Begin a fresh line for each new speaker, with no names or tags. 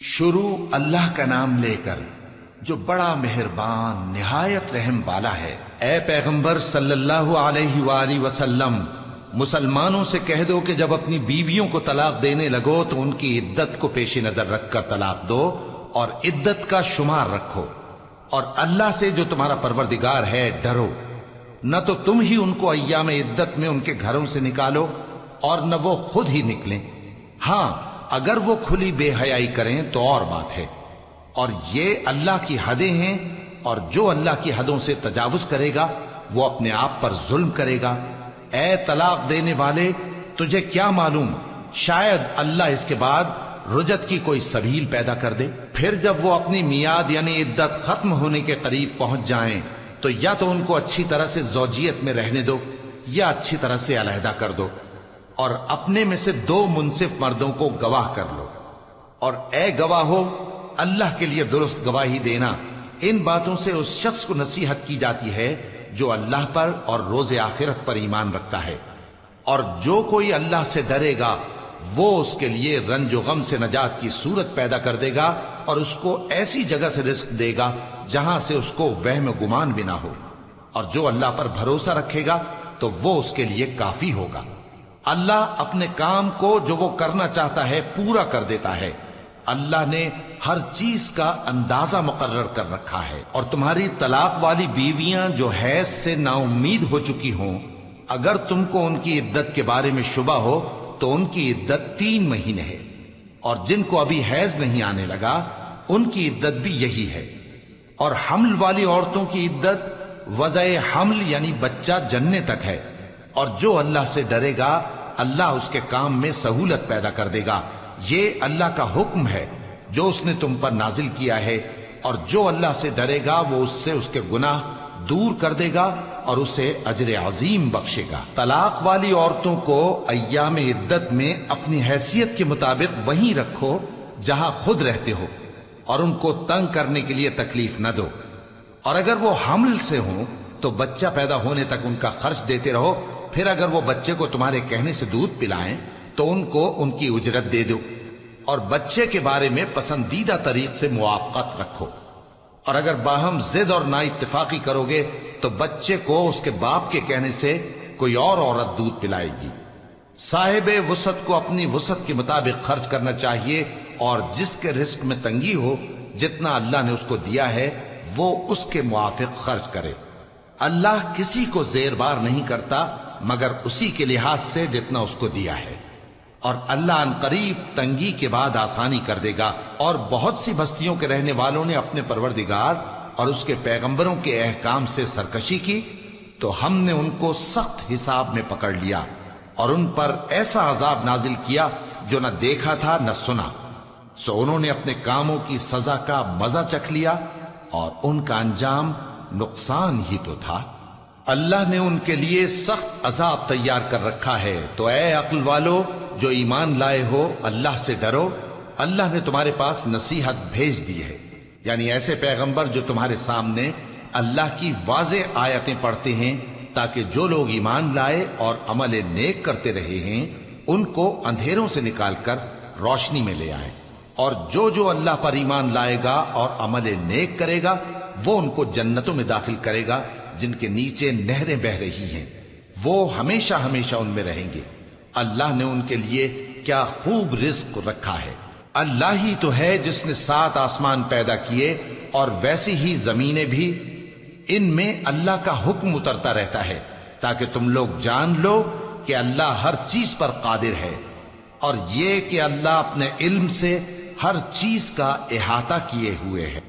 شروع اللہ کا نام لے کر جو بڑا مہربان نہایت رحم والا ہے۔ اے پیغمبر صلی اللہ علیہ وآلہ وسلم، مسلمانوں سے کہہ دو کہ جب اپنی بیویوں کو طلاق دینے لگو تو ان کی عدت کو پیش نظر رکھ کر طلاق دو اور عدت کا شمار رکھو، اور اللہ سے جو تمہارا پروردگار ہے ڈرو۔ نہ تو تم ہی ان کو ایام عدت میں ان کے گھروں سے نکالو اور نہ وہ خود ہی نکلیں، ہاں اگر وہ کھلی بے حیائی کریں تو اور بات ہے، اور یہ اللہ کی حدیں ہیں، اور جو اللہ کی حدوں سے تجاوز کرے گا وہ اپنے آپ پر ظلم کرے گا۔ اے طلاق دینے والے، تجھے کیا معلوم شاید اللہ اس کے بعد رجعت کی کوئی سبیل پیدا کر دے۔ پھر جب وہ اپنی میعاد یعنی عدت ختم ہونے کے قریب پہنچ جائیں تو یا تو ان کو اچھی طرح سے زوجیت میں رہنے دو یا اچھی طرح سے علیحدہ کر دو، اور اپنے میں سے 2 منصف مردوں کو گواہ کر لو، اور اے گواہو اللہ کے لیے درست گواہی دینا۔ ان باتوں سے اس شخص کو نصیحت کی جاتی ہے جو اللہ پر اور روز آخرت پر ایمان رکھتا ہے، اور جو کوئی اللہ سے ڈرے گا وہ اس کے لیے رنج و غم سے نجات کی صورت پیدا کر دے گا، اور اس کو ایسی جگہ سے رزق دے گا جہاں سے اس کو وہم و گمان بھی نہ ہو، اور جو اللہ پر بھروسہ رکھے گا تو وہ اس کے لیے کافی ہوگا۔ اللہ اپنے کام کو جو وہ کرنا چاہتا ہے پورا کر دیتا ہے۔ اللہ نے ہر چیز کا اندازہ مقرر کر رکھا ہے۔ اور تمہاری طلاق والی بیویاں جو حیض سے نا امید ہو چکی ہوں، اگر تم کو ان کی عدت کے بارے میں شبہ ہو تو ان کی عدت 3 مہینے ہے، اور جن کو ابھی حیض نہیں آنے لگا ان کی عدت بھی یہی ہے۔ اور حمل والی عورتوں کی عدت وضع حمل یعنی بچہ جننے تک ہے، اور جو اللہ سے ڈرے گا اللہ اس کے کام میں سہولت پیدا کر دے گا۔ یہ اللہ کا حکم ہے جو اس نے تم پر نازل کیا ہے، اور جو اللہ سے ڈرے گا وہ اس سے اس کے گناہ دور کر دے گا اور اسے اجر عظیم بخشے گا۔ طلاق والی عورتوں کو ایام عدت میں اپنی حیثیت کے مطابق وہیں رکھو جہاں خود رہتے ہو، اور ان کو تنگ کرنے کے لیے تکلیف نہ دو، اور اگر وہ حمل سے ہوں تو بچہ پیدا ہونے تک ان کا خرچ دیتے رہو، پھر اگر وہ بچے کو تمہارے کہنے سے دودھ پلائیں تو ان کو ان کی اجرت دے دو، اور بچے کے بارے میں پسندیدہ طریق سے موافقت رکھو، اور اگر باہم ضد اور نا اتفاقی کرو گے تو بچے کو اس کے باپ کے کہنے سے کوئی اور عورت دودھ پلائے گی۔ صاحب وسعت کو اپنی وسعت کے مطابق خرچ کرنا چاہیے، اور جس کے رزق میں تنگی ہو جتنا اللہ نے اس کو دیا ہے وہ اس کے موافق خرچ کرے۔ اللہ کسی کو زیر بار نہیں کرتا مگر اسی کے لحاظ سے جتنا اس کو دیا ہے، اور اللہ ان قریب تنگی کے بعد آسانی کر دے گا۔ اور بہت سی بستیوں کے رہنے والوں نے اپنے پروردگار اور اس کے پیغمبروں کے احکام سے سرکشی کی تو ہم نے ان کو سخت حساب میں پکڑ لیا، اور ان پر ایسا عذاب نازل کیا جو نہ دیکھا تھا نہ سنا، سو انہوں نے اپنے کاموں کی سزا کا مزہ چکھ لیا، اور ان کا انجام نقصان ہی تو تھا۔ اللہ نے ان کے لیے سخت عذاب تیار کر رکھا ہے، تو اے عقل والو جو ایمان لائے ہو اللہ سے ڈرو۔ اللہ نے تمہارے پاس نصیحت بھیج دی ہے، یعنی ایسے پیغمبر جو تمہارے سامنے اللہ کی واضح آیتیں پڑھتے ہیں تاکہ جو لوگ ایمان لائے اور عمل نیک کرتے رہے ہیں ان کو اندھیروں سے نکال کر روشنی میں لے آئیں، اور جو اللہ پر ایمان لائے گا اور عمل نیک کرے گا وہ ان کو جنتوں میں داخل کرے گا جن کے نیچے نہریں بہ رہی ہیں، وہ ہمیشہ ہمیشہ ان میں رہیں گے۔ اللہ نے ان کے لیے کیا خوب رزق رکھا ہے۔ اللہ ہی تو ہے جس نے 7 آسمان پیدا کیے اور ویسی ہی زمینیں بھی، ان میں اللہ کا حکم اترتا رہتا ہے تاکہ تم لوگ جان لو کہ اللہ ہر چیز پر قادر ہے، اور یہ کہ اللہ اپنے علم سے ہر چیز کا احاطہ کیے ہوئے ہے۔